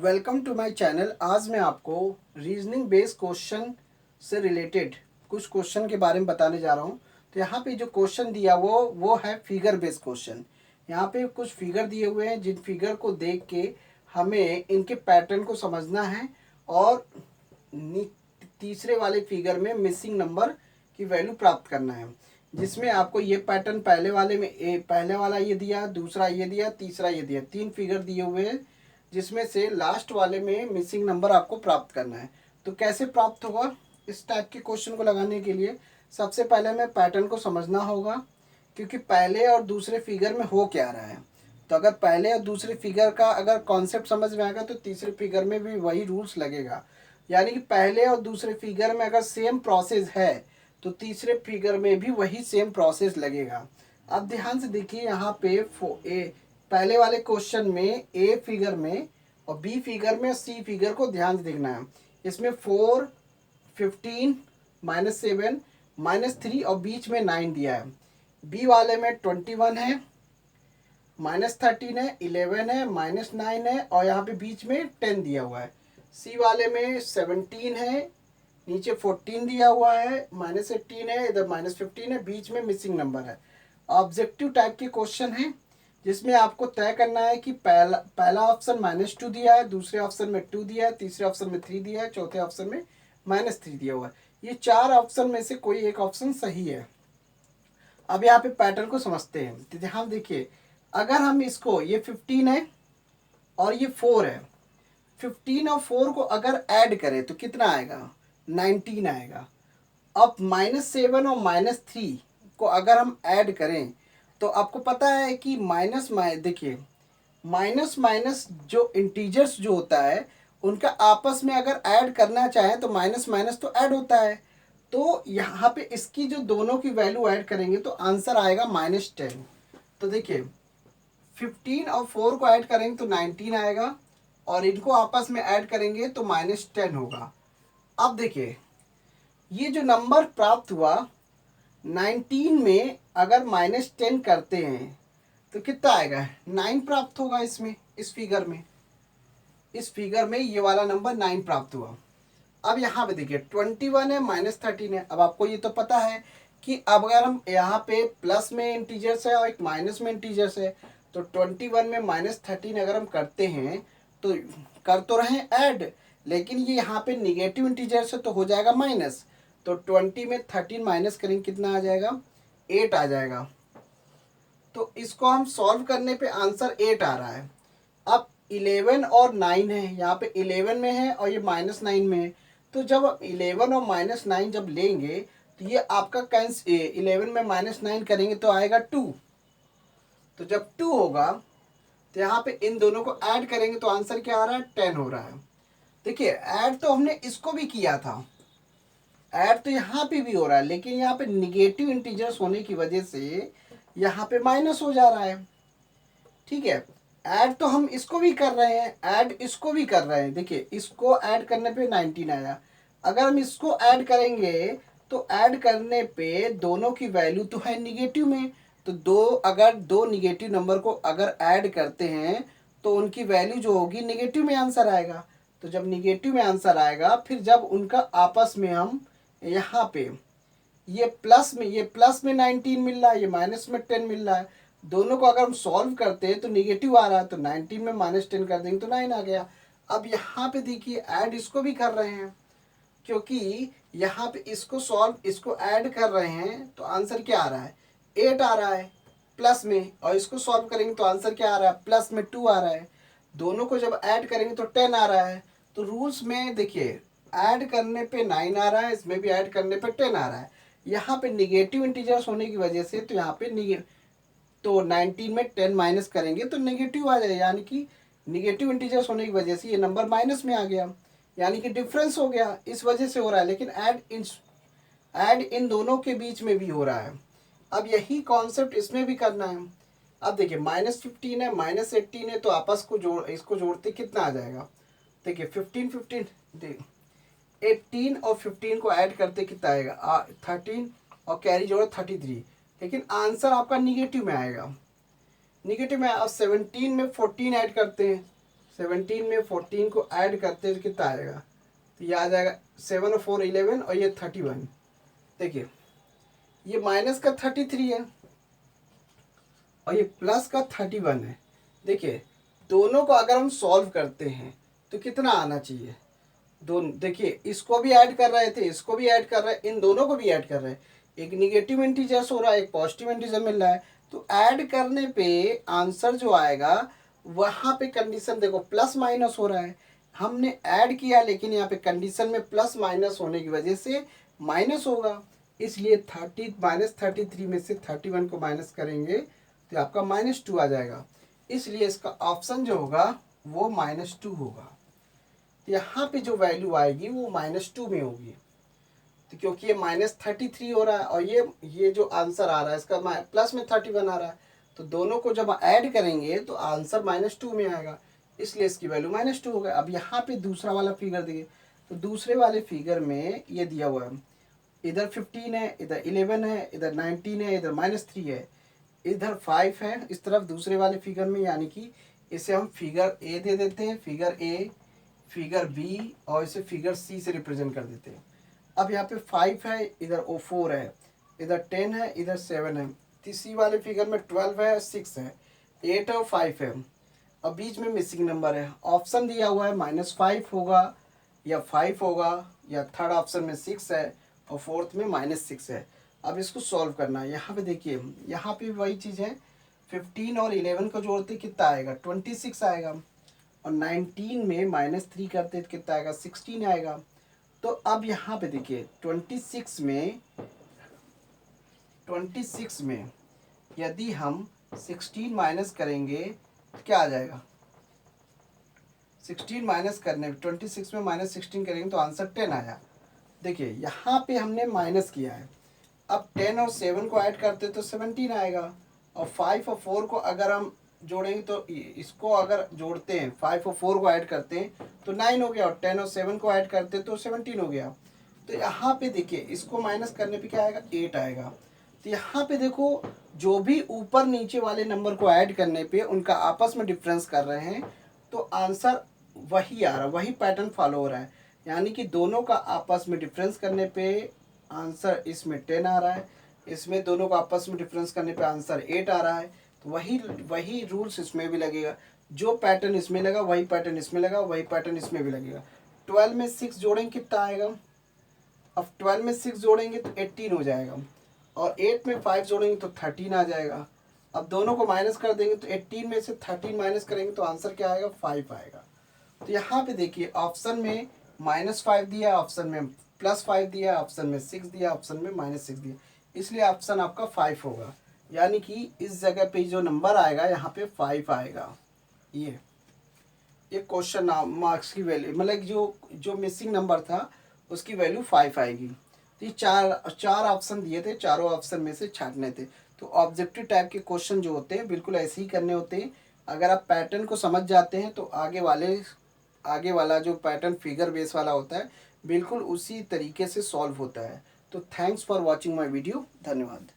Welcome to my channel. आज मैं आपको रीजनिंग बेस्ड क्वेश्चन से रिलेटेड कुछ क्वेश्चन के बारे में बताने जा रहा हूँ। तो यहाँ पे जो क्वेश्चन दिया वो है फिगर बेस्ड क्वेश्चन। यहाँ पे कुछ फिगर दिए हुए हैं जिन फिगर को देख के हमें इनके पैटर्न को समझना है और तीसरे वाले फिगर में मिसिंग नंबर की वैल्यू प्राप्त करना है, जिसमें आपको ये पैटर्न पहले वाला ये दिया, दूसरा ये दिया, तीसरा ये दिया, तीन फिगर दिए हुए हैं जिसमें से लास्ट वाले में मिसिंग नंबर आपको प्राप्त करना है। तो कैसे प्राप्त होगा इस टाइप के क्वेश्चन को लगाने के लिए सबसे पहले हमें पैटर्न को समझना होगा, क्योंकि पहले और दूसरे फिगर में हो क्या रहा है। तो अगर पहले और दूसरे फिगर का अगर कॉन्सेप्ट समझ में आएगा तो तीसरे फिगर में भी वही रूल्स लगेगा। यानी कि पहले और दूसरे फिगर में अगर सेम प्रोसेस है तो तीसरे फिगर में भी वही सेम प्रोसेस लगेगा। अब ध्यान से देखिए, यहाँ पे पहले वाले क्वेश्चन में ए फिगर में और बी फिगर में सी फिगर को ध्यान से देखना है। इसमें 4, 15, -7, -3 और बीच में 9 दिया है। बी वाले में 21 है, -13 है, 11 है, -9 है और यहाँ पे बीच में 10 दिया हुआ है। सी वाले में 17 है, नीचे 14 दिया हुआ है, -18 है, इधर -15 है, बीच में मिसिंग नंबर है। ऑब्जेक्टिव टाइप के क्वेश्चन है जिसमें आपको तय करना है कि पहला ऑप्शन -2 दिया है, दूसरे ऑप्शन में 2 दिया है, तीसरे ऑप्शन में 3 दिया है, चौथे ऑप्शन में -3 दिया हुआ है। ये चार ऑप्शन में से कोई एक ऑप्शन सही है। अब यहाँ पे पैटर्न को समझते हैं। तो ध्यान देखिए, अगर हम इसको, ये 15 है और ये 4 है, 15 और 4 को अगर ऐड करें तो कितना आएगा? 19 आएगा। अब -7 और -3 को अगर हम ऐड करें तो आपको पता है कि देखिए, माइनस माइनस जो इंटीजर्स जो होता है उनका आपस में अगर ऐड करना चाहे तो माइनस माइनस तो ऐड होता है। तो यहाँ पे इसकी जो दोनों की वैल्यू ऐड करेंगे तो आंसर आएगा -10। तो देखिए, 15 और 4 को ऐड करेंगे तो 19 आएगा और इनको आपस में ऐड करेंगे तो -10 होगा। अब देखिए, ये जो नंबर प्राप्त हुआ 19 में अगर -10 करते हैं तो कितना आएगा? 9 प्राप्त होगा। इसमें इस फिगर में ये वाला नंबर 9 प्राप्त हुआ। अब यहाँ पे देखिए 21 है, -13 है। अब आपको ये तो पता है कि अब अगर हम यहाँ पे प्लस में इंटीजर्स है और एक माइनस में इंटीजर्स है तो 21 में -13 अगर हम करते हैं तो कर तो रहे हैं ऐड, लेकिन ये यहाँ पे निगेटिव इंटीजर्स है तो हो जाएगा माइनस। तो 20 में 13 माइनस करेंगे, कितना आ जाएगा? 8 आ जाएगा। तो इसको हम सॉल्व करने पे आंसर 8 आ रहा है। अब 11 और 9 है, यहाँ पे 11 में है और ये -9 में है। तो जब 11 और -9 जब लेंगे तो ये आपका 11 में -9 करेंगे तो आएगा 2। तो जब 2 होगा तो यहाँ पे इन दोनों को ऐड करेंगे तो आंसर क्या आ रहा है? 10 हो रहा है। देखिए, ऐड तो हमने इसको भी किया था, ऐड तो यहाँ पे भी हो रहा है, लेकिन यहाँ पे निगेटिव इंटीजर्स होने की वजह से यहाँ पे माइनस हो जा रहा है। ठीक है, ऐड तो हम इसको भी कर रहे हैं, ऐड इसको भी कर रहे हैं। देखिए, इसको ऐड करने पे 19 आया। अगर हम इसको ऐड करेंगे तो ऐड करने पे दोनों की वैल्यू तो है निगेटिव में। तो अगर दो निगेटिव नंबर को अगर ऐड करते हैं तो उनकी वैल्यू जो होगी निगेटिव में आंसर आएगा। तो जब निगेटिव में आंसर आएगा, फिर जब उनका आपस में हम यहाँ पे ये प्लस में 19 मिल रहा है, ये माइनस में 10 मिल रहा है, दोनों को अगर हम सॉल्व करते हैं तो निगेटिव आ रहा है, तो 19 में -10 कर देंगे तो 9 आ गया। अब यहाँ पे देखिए, ऐड इसको भी कर रहे हैं, क्योंकि यहाँ पे इसको ऐड कर रहे हैं तो आंसर क्या आ रहा है? 8 आ रहा है प्लस में, और इसको सॉल्व करेंगे तो आंसर क्या आ रहा है? प्लस में 2 आ रहा है। दोनों को जब ऐड करेंगे तो 10 आ रहा है। तो रूल्स में देखिए, ऐड करने पे 9 आ रहा है, इसमें भी ऐड करने पे 10 आ रहा है। यहाँ पे निगेटिव इंटीजर्स होने की वजह से तो यहाँ पे तो 19 में 10 माइनस करेंगे तो नेगेटिव आ जाएगा, यानी कि निगेटिव इंटीजर्स होने की वजह से ये नंबर माइनस में आ गया, यानी कि डिफरेंस हो गया, इस वजह से हो रहा है। लेकिन ऐड इन दोनों के बीच में भी हो रहा है। अब यही कॉन्सेप्ट इसमें भी करना है। अब देखिए, -15 है, -18 है, तो आपस को इसको जोड़ते कितना आ जाएगा? देखिए 15 18 और 15 को ऐड करते कितना आएगा? 13 और कैरी जोड़ो 33। लेकिन आंसर आपका निगेटिव में आएगा। निगेटिव में अब 17 में 14 ऐड करते हैं, 17 में 14 को ऐड करते हैं कितना आएगा, तो ये आ जाएगा 7 और 4 11 और ये 31। देखिए ये माइनस का 33 है और ये प्लस का 31 है। देखिए दोनों को अगर हम सॉल्व करते हैं तो कितना आना चाहिए, दोनों देखिए इसको भी ऐड कर रहे थे, इसको भी ऐड कर रहे हैं, इन दोनों को भी ऐड कर रहे हैं। एक निगेटिव इंटीजर्स हो रहा है, एक पॉजिटिव इंटीजर मिल रहा है, तो ऐड करने पे आंसर जो आएगा वहाँ पे कंडीशन देखो प्लस माइनस हो रहा है, हमने ऐड किया लेकिन यहाँ पे कंडीशन में प्लस माइनस होने की वजह से माइनस होगा, इसलिए 33 में से 31 को माइनस करेंगे तो आपका -2 आ जाएगा। इसलिए इसका ऑप्शन जो होगा वो -2 होगा। यहाँ पे जो वैल्यू आएगी वो -2 में होगी, तो क्योंकि ये -33 हो रहा है और ये जो आंसर आ रहा है इसका प्लस में 31 आ रहा है, तो दोनों को जब ऐड करेंगे तो आंसर -2 में आएगा, इसलिए इसकी वैल्यू -2 होगा। अब यहाँ पे दूसरा वाला फिगर देखिए, तो दूसरे वाले फिगर में ये दिया हुआ है, इधर 15 है, इधर 11 है, इधर 19 है, इधर -3 है, इधर 5 है इस तरफ दूसरे वाले फिगर में, यानी कि इसे हम फिगर ए दे देते हैं, फिगर ए, फिगर बी और इसे फिगर सी से रिप्रेजेंट कर देते हैं। अब यहाँ पे 5 है, इधर 4 है, इधर 10 है, इधर 7 है, तीसरी वाले फिगर में 12 है, 6 है, 8 है और 5 है, और बीच में मिसिंग नंबर है। ऑप्शन दिया हुआ है -5 होगा या 5 होगा, या थर्ड ऑप्शन में 6 है और फोर्थ में -6 है। अब इसको सॉल्व करना है। यहाँ पे देखिए, यहाँ पे वही चीज़ है, 15 और 11 को जोड़ते कितना आएगा, 26 आएगा, और 19 में -3 करते कितना आएगा, 16 आएगा। तो अब यहाँ पे देखिए 26 में यदि हम 16 माइनस करेंगे तो क्या आ जाएगा, 16 माइनस करने 26 में -16 करेंगे तो आंसर 10 आया। देखिए यहाँ पे हमने माइनस किया है, अब 10 और 7 को ऐड करते तो 17 आएगा, और 5 और 4 को अगर हम जोड़ेंगे तो इसको अगर जोड़ते हैं 5 और 4 को ऐड करते हैं तो 9 हो गया, और 10 और 7 को ऐड करते तो 17 हो गया। तो यहाँ पे देखिए इसको माइनस करने पे क्या आएगा, 8 आएगा। तो यहाँ पे देखो जो भी ऊपर नीचे वाले नंबर को ऐड करने पे उनका आपस में डिफरेंस कर रहे हैं तो आंसर वही आ रहा है, वही पैटर्न फॉलो हो रहा है, यानी कि दोनों का आपस में डिफरेंस करने पे आंसर इसमें 10 आ रहा है, इसमें दोनों को आपस में डिफरेंस करने पे आंसर 8 आ रहा है। तो वही रूल्स इसमें भी लगेगा, जो पैटर्न इसमें लगा वही पैटर्न इसमें लगा, वही पैटर्न इसमें भी लगेगा। 12 में 6 जोड़ेंगे कितना आएगा, अब 12 में 6 जोड़ेंगे तो 18 हो जाएगा, और 8 में 5 जोड़ेंगे तो 13 आ जाएगा। अब दोनों को माइनस कर देंगे तो 18 में से 13 माइनस करेंगे तो आंसर क्या आएगा, 5 आएगा। तो यहाँ पे देखिए ऑप्शन में -5 दिया, ऑप्शन में +5 दिया, ऑप्शन में 6 दिया, ऑप्शन में -6 दिया, इसलिए ऑप्शन आपका 5 होगा, यानी कि इस जगह पे जो नंबर आएगा यहाँ पे 5 आएगा। ये क्वेश्चन मार्क्स की वैल्यू, मतलब जो मिसिंग नंबर था उसकी वैल्यू 5 आएगी। तो ये चार ऑप्शन दिए थे, चारों ऑप्शन में से छांटने थे। तो ऑब्जेक्टिव टाइप के क्वेश्चन जो होते हैं बिल्कुल ऐसे ही करने होते हैं। अगर आप पैटर्न को समझ जाते हैं तो आगे वाला जो पैटर्न फिगर बेस वाला होता है बिल्कुल उसी तरीके से सॉल्व होता है। तो thanks for watching my video, धन्यवाद।